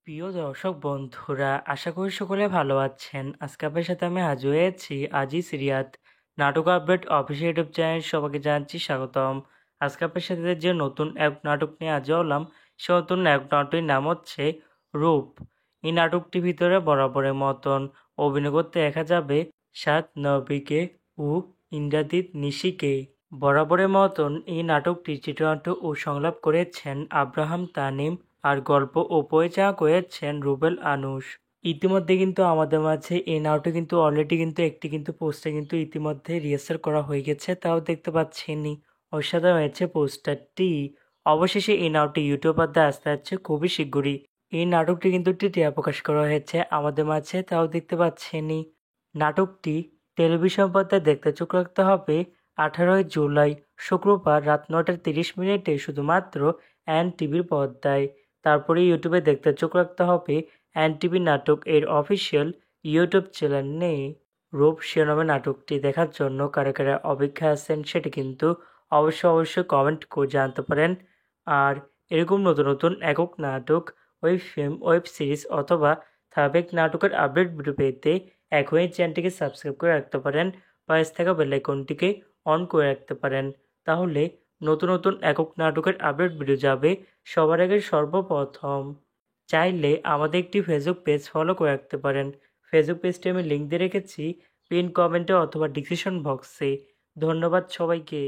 প্রিয় দর্শক বন্ধুরা, আশা করি সকলে ভালো আছেন। আজকে আপনার সাথে আমি হাজির হয়েছি আজিজ রিয়াদ নাটক আপডেট অফিসিয়াল ইউটিউব চ্যানেল। সবাইকে জানাচ্ছি স্বাগতম। আজকে আপনার সাথে যে নতুন এক নাটক নিয়ে হাজির হলাম, সে নতুন এক নাটকটির নাম হচ্ছে রূপ। এই নাটকটির ভিতরে বরাবরের মতন অভিনয় করতে দেখা যাবে সাত নবীকে ও ইন্দ্রাদিত নিশিকে। বরাবরের মতন এই নাটকটি চিত্রনাট্য ও সংলাপ করেছেন আব্রাহাম তানিম, আর গল্প ও পরিচালনা করেছেন রুবেল আনুশ। ইতিমধ্যে কিন্তু আমাদের মাঝে এই নাটকটি কিন্তু অলরেডি কিন্তু একটি কিন্তু পোস্টার কিন্তু ইতিমধ্যে রিহার্সাল করা হয়ে গেছে, তাও দেখতে পাচ্ছেনই। অসাধারণ হয়েছে পোস্টারটি। অবশেষে এই নাটকটি ইউটিউব পর্দায় আসতে যাচ্ছে খুবই শীঘ্রই। এই নাটকটি কিন্তু একটি টিয়া প্রকাশ করা হয়েছে আমাদের মাঝে, তাও দেখতে পাচ্ছেনই। নাটকটি টেলিভিশন পর্দায় দেখতে চোখ রাখতে হবে 18ই জুলাই শুক্রবার রাত 9:30 শুধুমাত্র এনটিভির পর্দায়। তারপরে ইউটিউবে দেখতে চোখ রাখতে হবে এনটিভি নাটক এর অফিসিয়াল ইউটিউব চ্যানেলে। রূপ শিরোনামে নাটকটি দেখার জন্য কারা কারা অপেক্ষায় আছেন সেটি কিন্তু অবশ্যই কমেন্ট করে জানতে পারেন। আর এরকম নতুন নতুন একক নাটক, ওয়েব ফিল্ম, ওয়েব সিরিজ অথবা ধারাবাহিক নাটকের আপডেট ভিডিও পেতে এখনই চ্যানেলটিকে সাবস্ক্রাইব করে রাখতে পারেন, পাশে থাকা বেল আইকনটিকে অন করে রাখতে পারেন। তাহলে নতুন নতুন একক নাটকের আপডেট ভিডিও যাবে সবার আগে সর্বপ্রথম। চাইলে আমাদের একটি ফেসবুক পেজ ফলো করে রাখতে পারেন। ফেসবুক পেজটি আমি লিঙ্ক দিয়ে রেখেছি পিন কমেন্টে অথবা ডিসক্রিপশন বক্সে। ধন্যবাদ সবাইকে।